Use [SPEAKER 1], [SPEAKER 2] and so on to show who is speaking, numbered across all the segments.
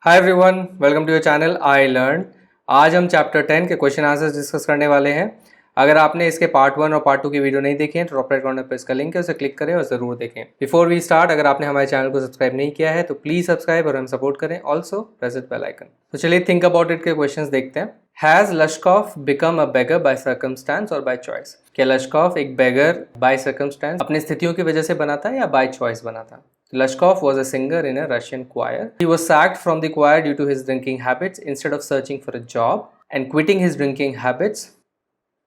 [SPEAKER 1] Hi everyone, welcome to your channel I learn. आज हम chapter 10 के क्वेश्चन आंसर्स डिस्कस करने वाले हैं। अगर आपने इसके पार्ट 1 और पार्ट 2 की वीडियो नहीं देखी है तो टॉप राइट कॉर्नर पर इसका लिंक है, उसे क्लिक करें और ज़रूर देखें। बिफोर वी स्टार्ट, अगर आपने हमारे चैनल को सब्सक्राइब नहीं किया है तो प्लीज़ सब्सक्राइब और हम सपोर्ट करें। Also press the bell icon. तो चलिए थिंक अबाउट इट के क्वेश्चंस देखते हैं। Has Lushkoff become a beggar by circumstance और बाय चॉइस? क्या लश्कॉफ एक बेगर बाय सर्कमस्टांस अपनी स्थितियों की वजह से बना था या बाय चॉइस बना था? Lashkov was a singer in a Russian choir. He was sacked from the choir due to his drinking habits. Instead of searching for a job and quitting his drinking habits,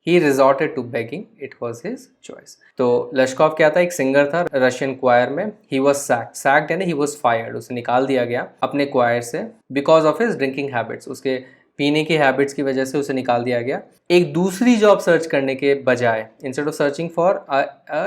[SPEAKER 1] he resorted to begging. It was his choice. तो लश्कॉफ क्या था? एक singer था Russian क्वायर में. He was sacked. Sacked यानी he was fired. उसे निकाल दिया गया अपने क्वायर से because of his drinking habits. उसके पीने की हैबिट्स की वजह से उसे निकाल दिया गया एक दूसरी जॉब सर्च करने के बजाय। इंस्टेड ऑफ सर्चिंग फॉर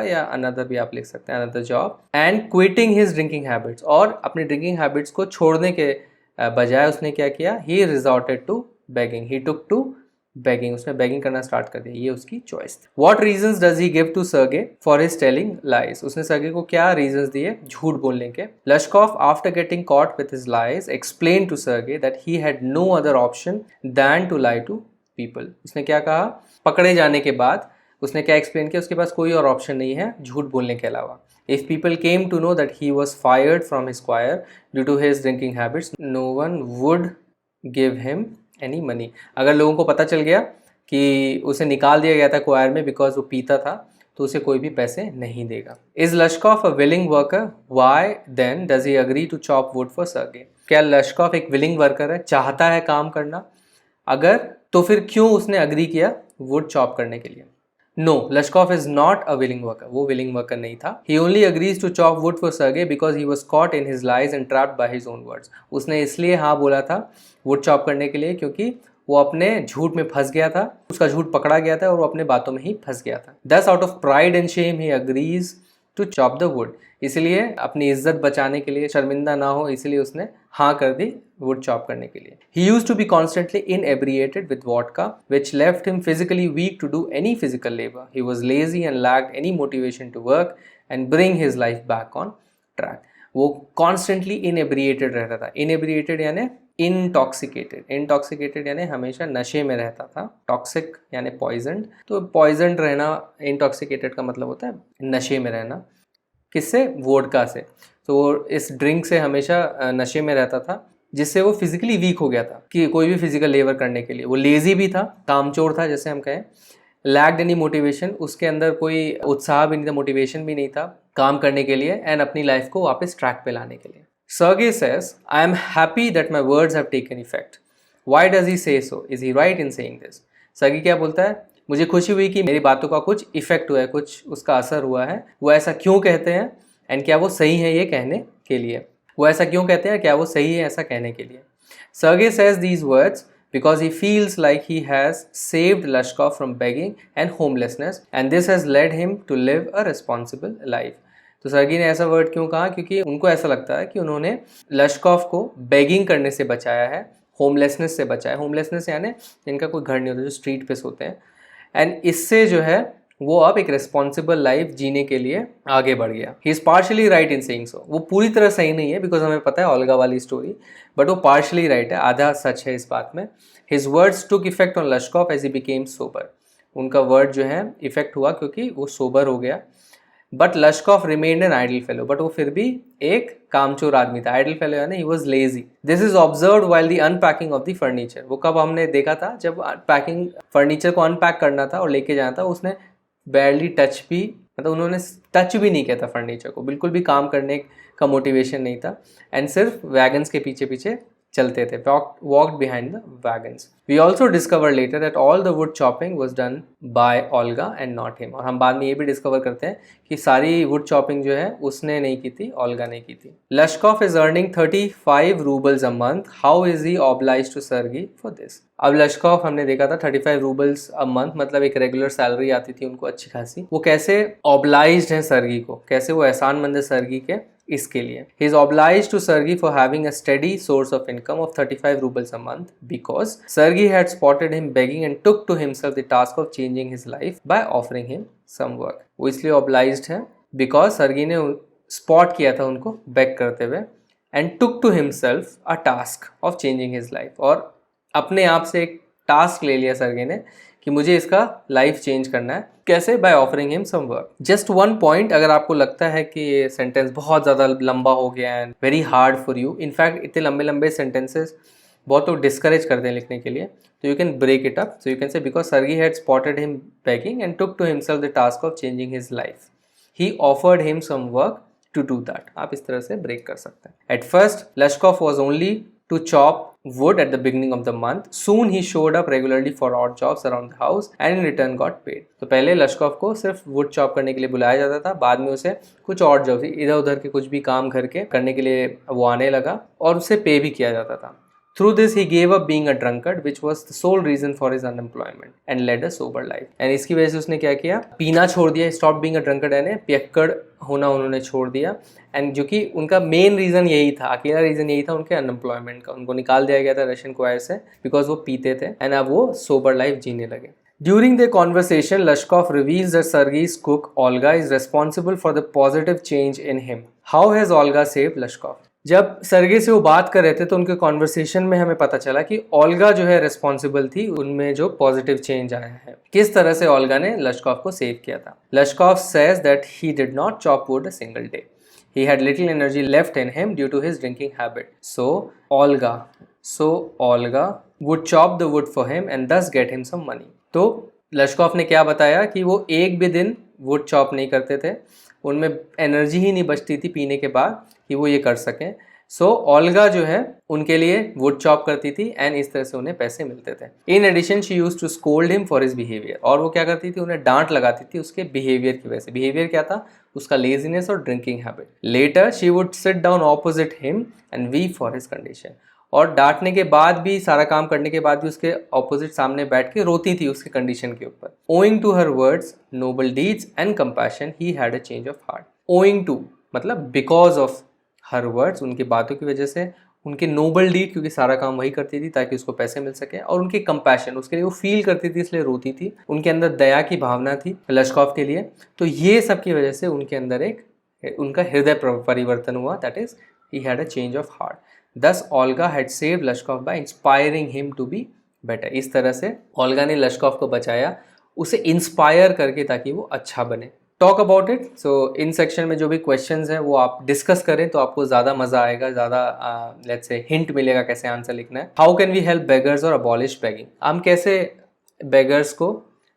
[SPEAKER 1] या अनदर भी आप लिख सकते हैं, another job, and quitting his drinking habits, और अपनी ड्रिंकिंग हैबिट्स को छोड़ने के बजाय उसने क्या किया? ही resorted to begging, he took to begging, उसने बेगिंग करना स्टार्ट कर दिया। ये उसकी चॉइस थी। What reasons does he give to Sergei for his telling lies? उसने सर्गे को क्या रीजंस दिए झूठ बोलने के? Lushkoff after getting caught with his lies explain to Sergei that he had no other option than to lie to people. उसने क्या कहा? पकड़े जाने के बाद उसने क्या एक्सप्लेन किया? उसके पास कोई और ऑप्शन नहीं है झूठ बोलने के अलावा। If people came to know that he was fired from his choir due to his drinking habits, no one would give him any money. अगर लोगों को पता चल गया कि उसे निकाल दिया गया था क्वायर में बिकॉज वो पीता था, तो उसे कोई भी पैसे नहीं देगा। Is Lushkoff a willing worker? Why then does he agree to chop wood for Sergei? क्या लश्कॉफ एक विलिंग वर्कर है, चाहता है काम करना? अगर तो फिर क्यों उसने अग्री किया वुड चॉप करने के लिए? No, Lushkoff is not a willing worker. वो विलिंग वर्कर नहीं था। He only agrees to chop wood for Sergei because he was caught in his lies and trapped by his own words. उसने इसलिए हाँ बोला था वुड चॉप करने के लिए क्योंकि वो अपने झूठ में फंस गया था, उसका झूठ पकड़ा गया था और वो अपने बातों में ही फंस गया था। Thus out of pride and shame he agrees to chop the wood. इसलिए अपनी इज्जत बचाने के लिए, शर्मिंदा ना हो, इसलिए उसने हाँ कर दी वुड चॉप करने के लिए। He used to be constantly inebriated with vodka, which left him physically weak to do any physical labor. He was lazy and lacked any motivation to work and bring his life back on track. वो constantly inebriated रहता था। inebriated यानी intoxicated, intoxicated यानी हमेशा नशे में रहता था। toxic यानी poisoned, तो poisoned रहना, intoxicated का मतलब होता है नशे में रहना। किससे? वोडका से। तो वो इस ड्रिंक से हमेशा नशे में रहता था, जिससे वो फिजिकली वीक हो गया था कि कोई भी फिजिकल लेबर करने के लिए। वो लेजी भी था, कामचोर था जैसे हम कहें। लैक्ड एनी मोटिवेशन, उसके अंदर कोई उत्साह भी नहीं था, मोटिवेशन भी नहीं था काम करने के लिए एंड अपनी लाइफ को वापस ट्रैक पे लाने के लिए। Sergei says, I am happy that my words have taken effect. Why does he say so? Is he right in saying this? Sergei क्या बोलता है? मुझे खुशी हुई कि मेरी बातों का कुछ इफेक्ट हुआ है, कुछ उसका असर हुआ है। वो ऐसा क्यों कहते हैं एंड क्या वो सही है ये कहने के लिए? वो ऐसा क्यों कहते हैं, क्या वो सही है ऐसा कहने के लिए? Sergey says these words because he feels like he has saved Lashkov from begging and homelessness and this has led him to live a responsible life. तो सर्गी ने ऐसा वर्ड क्यों कहा? क्योंकि उनको ऐसा लगता है कि उन्होंने लश्कॉफ को बेगिंग करने से बचाया है, होमलेसनेस से बचाया। होमलेसनेस यानी जिनका कोई घर नहीं होता, जो स्ट्रीट पे सोते हैं, एंड इससे जो है वो अब एक रिस्पॉन्सिबल लाइफ जीने के लिए आगे बढ़ गया। He is partially right in saying so. वो पूरी तरह सही नहीं है बिकॉज हमें पता है ओल्गा वाली स्टोरी, बट वो पार्शली राइट है, आधा सच है इस बात में। His words took effect on Lushkoff as he became sober. उनका वर्ड जो है इफेक्ट हुआ क्योंकि वो सोबर हो गया। But Lushkoff remained an idle fellow, but वो फिर भी एक कामचोर आदमी था। आइडल फेलो यानी he was lazy. This is observe while the unpacking of the furniture. वो कब हमने देखा था? जब पैकिंग, फर्नीचर को अनपैक करना था और लेके जाना था, उसने बैरली टच भी, मतलब उन्होंने टच भी नहीं किया था फर्नीचर को, बिल्कुल भी काम करने का मोटिवेशन नहीं था एंड सिर्फ वैगन्स के पीछे पीछे चलते थे, walked behind the wagons. We also discover later that all the wood chopping was done by Olga and not him. और हम बाद में ये भी डिस्कवर करते हैं कि सारी वुड चॉपिंग जो है उसने नहीं की थी, ओल्गा ने की थी। Lushkoff is earning 35 roubles a month. How is he obliged to Sergei for this? अब लश्कॉफ हमने देखा था 35 रूबल्स अ मंथ, मतलब एक रेगुलर सैलरी आती थी उनको अच्छी खासी। वो कैसे ऑब्लाइज्ड है सर्गी को, कैसे वो एहसानमंद है सर्गी के इसके लिए? He is obliged to Sergey for having a steady source of income of 35 rubles a month because Sergey had spotted him begging and took to himself the task of changing his life by offering him some work. वो इसलिए obliged है because Sergey ने spot किया था उनको beg करते हुए and took to himself a task of changing his life, और अपने आप से एक टास्क ले लिया सर्गे ने कि मुझे इसका लाइफ चेंज करना है। कैसे? By offering him some work. Just one point, अगर आपको लगता है कि ये सेंटेंस बहुत ज़्यादा लंबा हो गया है, very hard for you, in fact इतने लंबे लंबे सेंटेंसेस बहुत लोग डिस्करेज करते हैं लिखने के लिए, तो you can break it up. So you can say because Sergei had spotted him begging and took to himself the task of changing his life. He offered him some work to do that. आप इस तरह से break कर सकते हैं। At first, Lashkov was only to chop wood at the beginning of the month. Soon he showed up regularly for odd jobs around the house and in return got paid. तो पहले लश्कोव को सिर्फ would chop करने के लिए बुलाया जाता था, बाद में उसे कुछ और जॉब, इधर उधर के कुछ भी काम घर के करने के लिए वो आने लगा और उसे पे भी किया जाता था। Through this, he gave up being a drunkard, which was the sole reason for his unemployment, and led a sober life. And इसकी वजह से उसने क्या किया? पीना छोड़ दिया, stop being a drunkard, यानी पियक्कड़ होना उन्होंने छोड़ दिया। एंड जो कि उनका मेन रीज़न यही था, अकेला रीज़न यही था उनके अनएम्प्लॉयमेंट का। उनको निकाल दिया गया था रशियन क्वायर से बिकॉज वो पीते थे, एंड अब वो सोबर लाइफ जीने लगे। During their conversation, Lashkov reveals that Sergei's cook, Olga, is responsible for the positive change in him. How has Olga saved Lashkov? जब सर्गे से वो बात कर रहे थे तो उनके कॉन्वर्सेशन में हमें पता चला कि ओल्गा जो है रिस्पॉन्सिबल थी उनमें जो पॉजिटिव चेंज आया है। किस तरह से ओल्गा ने लश्कोव को सेव किया था? Lushkoff says that he did not chop wood a single day. He had little energy left in him due to his drinking habit. So Olga would chop the wood for him and thus get him some money. तो लश्कोव ने क्या बताया कि वो एक भी दिन would chop नहीं करते थे, उनमें एनर्जी ही नहीं बचती थी पीने के बाद कि वो ये कर सकें। सो ओल्गा जो है उनके लिए वुड चॉप करती थी एंड इस तरह से उन्हें पैसे मिलते थे। In addition she use to scold him for his behaviour, और वो क्या करती थी? उन्हें डांट लगाती थी उसके बिहेवियर की वजह से। बिहेवियर क्या था? उसका लेजीनेस और drinking habit. Later she would sit down opposite him and weep for his condition, और डांटने के बाद भी, सारा काम करने के बाद भी उसके ऑपोजिट सामने बैठ के रोती थी उसके कंडीशन के ऊपर। Owing to her words, noble deeds and compassion, he had a change of heart. Owing to मतलब बिकॉज ऑफ हर वर्ड्स, उनकी बातों की वजह से, उनके नोबल डीड, क्योंकि सारा काम वही करती थी ताकि उसको पैसे मिल सके, और उनके कंपैशन, उसके लिए वो फील करती थी इसलिए रोती थी। उनके अंदर दया की भावना थी लश्कोव के लिए। तो ये सब की वजह से उनके अंदर उनका हृदय परिवर्तन हुआ, that is he had a change of heart. Thus Olga had saved Lashkov by inspiring him to be better. इस तरह से ओल्गा ने लश्कोव को बचाया, उसे इंस्पायर करके, ताकि वो अच्छा बने। Talk about it. So in section में जो भी क्वेश्चंस हैं वो आप डिस्कस करें तो आपको ज़्यादा मज़ा आएगा, ज़्यादा लेट्स से हिंट मिलेगा कैसे आंसर लिखना है। How can we help beggars और अबॉलिश बेगिंग? हम कैसे बेगर्स को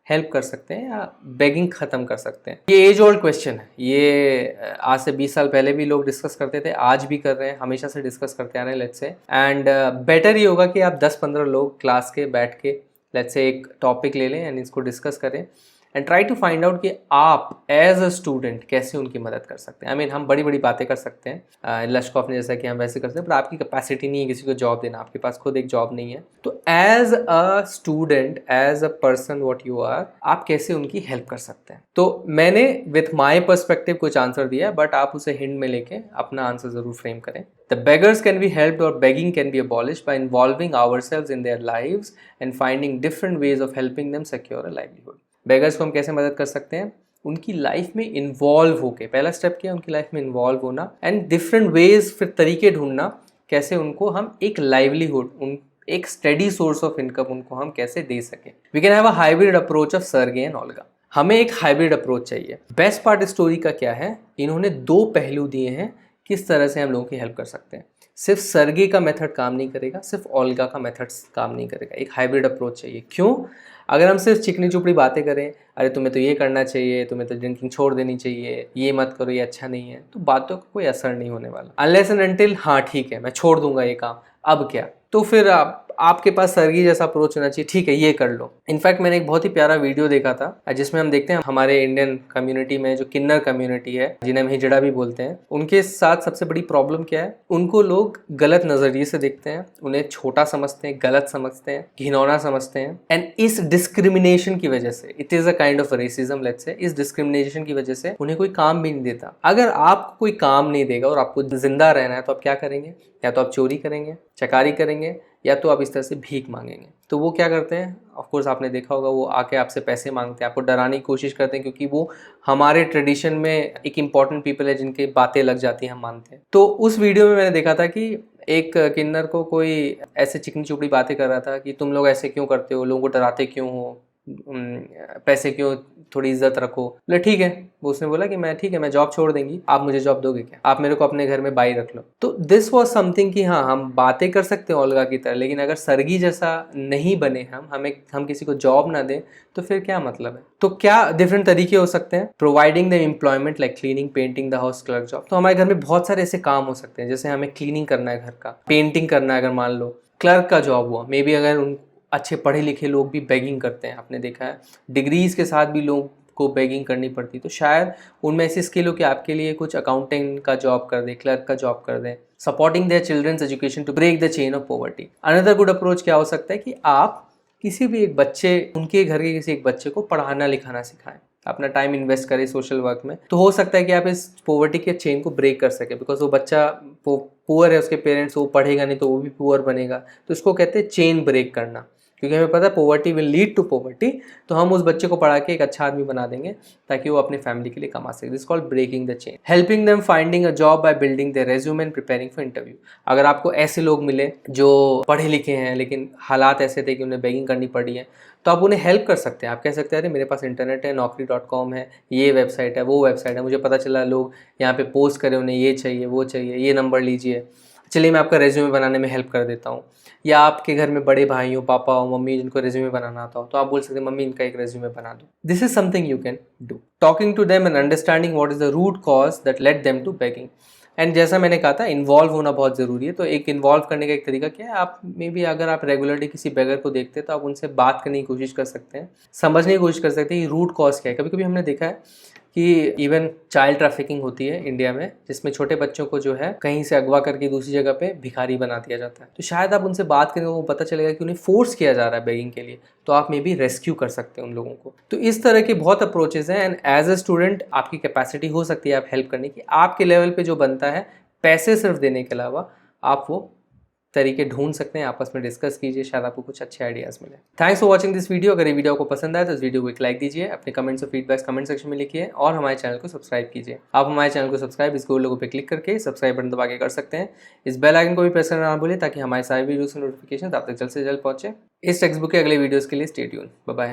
[SPEAKER 1] हेल्प कर सकते हैं या बेगिंग ख़त्म कर सकते हैं? ये एज ओल्ड क्वेश्चन है, ये आज से 20 साल पहले भी लोग डिस्कस करते थे, आज भी कर रहे हैं, हमेशा से डिस्कस करते आ रहे हैं लेट्स से। एंड बेटर ये होगा कि आप 10-15 लोग क्लास के बैठ के लेट्स से एक टॉपिक ले लें एंड इसको डिस्कस करें and try to find out कि आप एज अ स्टूडेंट कैसे उनकी मदद कर सकते हैं। आई मीन हम बड़ी बड़ी बातें कर सकते हैं लश्कोव ने जैसा कि हम वैसे करते हैं, पर आपकी कैपेसिटी नहीं है किसी को जॉब देना, आपके पास खुद एक जॉब नहीं है। तो as a student, as a person what you are, आप कैसे उनकी हेल्प कर सकते हैं? तो मैंने विथ माई पर्सपेक्टिव कुछ आंसर दिया है, बट आप उसे हिंट में लेके अपना आंसर जरूर फ्रेम करें। The beggars can be helped or begging can be abolished by involving ourselves in their lives and finding different ways of helping them secure a livelihood. Beggars को हम कैसे मदद कर सकते हैं? उनकी लाइफ में इन्वॉल्व होके, पहला स्टेप क्या है? उनकी लाइफ में इन्वॉल्व होना एंड डिफरेंट वेज, फिर तरीके ढूंढना कैसे उनको हम एक लाइवलीहुड, एक स्टेडी सोर्स ऑफ इनकम उनको हम कैसे दे सकें। We can have a hybrid approach of Serge and Olga. हमें एक हाइब्रिड अप्रोच चाहिए। बेस्ट पार्ट स्टोरी का क्या है? इन्होंने 2 पहलू दिए हैं किस तरह से हम लोगों की हेल्प कर सकते हैं। सिर्फ सर्गे का मेथड काम नहीं करेगा, सिर्फ ओल्गा का मेथड काम नहीं करेगा, एक हाइब्रिड अप्रोच चाहिए। क्यों? अगर हम सिर्फ चिकनी चुपड़ी बातें करें, अरे तुम्हें तो ये करना चाहिए, तुम्हें तो ड्रिंकिंग छोड़ देनी चाहिए, ये मत करो, ये अच्छा नहीं है, तो बातों का कोई असर नहीं होने वाला। अनलेस एंड अनटिल हाँ ठीक है मैं छोड़ दूंगा ये काम, अब क्या, तो फिर आपके पास सर्गी जैसा अप्रोच होना चाहिए, ठीक है ये कर लो। इनफैक्ट मैंने एक बहुत ही प्यारा वीडियो देखा था जिसमें हम देखते हैं हमारे इंडियन कम्युनिटी में जो किन्नर कम्युनिटी है, जिन्हें हम हिजड़ा भी बोलते हैं, उनके साथ सबसे बड़ी प्रॉब्लम क्या है? उनको लोग गलत नजरिए से देखते हैं, उन्हें छोटा समझते हैं, गलत समझते हैं, घिनौना समझते हैं। एंड इस डिस्क्रिमिनेशन की वजह से, it is a kind of racism let's say, इस डिस्क्रिमिनेशन की वजह से उन्हें कोई काम भी नहीं देता। अगर आपको कोई काम नहीं देगा और आपको जिंदा रहना है तो आप क्या करेंगे? या तो आप चोरी करेंगे, चकारी करेंगे, या तो आप इस तरह से भीख मांगेंगे। तो वो क्या करते हैं, ऑफ कोर्स आपने देखा होगा, वो आके आपसे पैसे मांगते हैं, आपको डराने की कोशिश करते हैं, क्योंकि वो हमारे ट्रेडिशन में एक इम्पॉर्टेंट पीपल है जिनकी बातें लग जाती हैं, हम मानते हैं। तो उस वीडियो में मैंने देखा था कि एक किन्नर को कोई ऐसे चिकनी चुपड़ी बातें कर रहा था कि तुम लोग ऐसे क्यों करते हो, लोगों को डराते क्यों हो, पैसे क्यों, थोड़ी इज्जत रखो। बोले ठीक है। वो उसने बोला कि मैं ठीक है, मैं जॉब छोड़ देंगी, आप मुझे जॉब दोगे क्या, आप मेरे को अपने घर में बाई रख लो। तो दिस वाज समथिंग कि हाँ, हम बातें कर सकते हैं ओल्गा की तरह, लेकिन अगर सरगी जैसा नहीं बने हम किसी को जॉब ना दें तो फिर क्या मतलब है। तो क्या डिफरेंट तरीके हो सकते हैं, providing the employment like cleaning, painting, the house clerk job. तो हमारे घर में बहुत सारे ऐसे काम हो सकते हैं, जैसे हमें क्लीनिंग करना है घर का, पेंटिंग करना है, अगर मान लो क्लर्क का जॉब हुआ, मे बी अगर उन अच्छे पढ़े लिखे लोग भी बेगिंग करते हैं, आपने देखा है डिग्रीज के साथ भी लोग को बेगिंग करनी पड़ती, तो शायद उनमें ऐसी स्किल हो कि आपके लिए कुछ अकाउंटिंग का जॉब कर दे, क्लर्क का जॉब कर दे। Supporting their children's education to break the chain of poverty. Another good approach क्या हो सकता है कि आप किसी भी एक बच्चे, उनके घर के किसी एक बच्चे को पढ़ाना लिखाना सिखाएं, अपना टाइम इन्वेस्ट करें सोशल वर्क में, तो हो सकता है कि आप इस पॉवर्टी के चेन को ब्रेक कर सके। बिकॉज वो बच्चा पुअर है, उसके पेरेंट्स, वो पढ़ेगा नहीं तो वो भी पुअर बनेगा। तो इसको कहते हैं चेन ब्रेक करना, क्योंकि हमें पता है poverty will lead to poverty. तो हम उस बच्चे को पढ़ा के एक अच्छा आदमी बना देंगे ताकि वो अपने फैमिली के लिए कमा सके। This called breaking the chain. Helping them finding a job by building their resume and preparing for interview. अगर आपको ऐसे लोग मिले जो पढ़े लिखे हैं लेकिन हालात ऐसे थे कि उन्हें बेगिंग करनी पड़ी है, तो आप उन्हें हेल्प कर सकते हैं। आप कह सकते हैं अरे मेरे पास इंटरनेट है, naukri.com है, ये वेबसाइट है, वो वेबसाइट है, मुझे पता चला लोग यहाँ पे पोस्ट करें, उन्हें ये चाहिए वो चाहिए, ये नंबर लीजिए, चलिए मैं आपका रेज्यूमे बनाने में हेल्प कर देता हूँ। या आपके घर में बड़े भाई हो, पापा हो, मम्मी, जिनको रेज्यूमे बनाना आता हो, तो आप बोल सकते हैं मम्मी इनका एक रेज्यूमे बना दो। This is something you can do. Talking to them and understanding what is the root cause that led them to begging. And जैसा मैंने कहा था, इन्वॉल्व होना बहुत ज़रूरी है। तो एक इन्वॉल्व करने का एक तरीका क्या है, आप मे बी अगर आप रेगुलरली किसी बेगर को देखते हैं तो आप उनसे बात करने की कोशिश कर सकते हैं, समझने की कोशिश कर सकते हैं कि रूट कॉज क्या है। कभी कभी हमने देखा है कि इवन चाइल्ड ट्रैफिकिंग होती है इंडिया में, जिसमें छोटे बच्चों को जो है कहीं से अगवा करके दूसरी जगह पे भिखारी बना दिया जाता है। तो शायद आप उनसे बात करेंगे, वो पता चलेगा कि उन्हें फोर्स किया जा रहा है बेगिंग के लिए, तो आप मे बी रेस्क्यू कर सकते हैं उन लोगों को। तो इस तरह के बहुत अप्रोचेज हैं। एंड एज अ स्टूडेंट आपकी कैपेसिटी हो सकती है आप हेल्प करने की, आपके लेवल पे जो बनता है, पैसे सिर्फ देने के अलावा आप वो तरीके ढूंढ सकते हैं। आपस में डिस्कस कीजिए, शायद आपको कुछ अच्छे आइडियाज़ मिले। Thanks for watching this video. अगर ये वीडियो आपको पसंद आए तो इस वीडियो को एक लाइक दीजिए, अपने कमेंट्स और फीडबैक्स कमेंट सेक्शन में लिखिए और हमारे चैनल को सब्सक्राइब कीजिए। आप हमारे चैनल को सब्सक्राइब इस गोल लोगों पे क्लिक करके सब्सक्राइब बटन दबा के कर सकते हैं। इस बेल आइकन को भी प्रेस करना ना भूलें ताकि हमारे सारे वीडियोस के नोटिफिकेशन आप तक जल्द से जल्द पहुंचे। इस टेक्स्ट बुक के अगले वीडियोज़ के लिए स्टे ट्यून। Bye bye.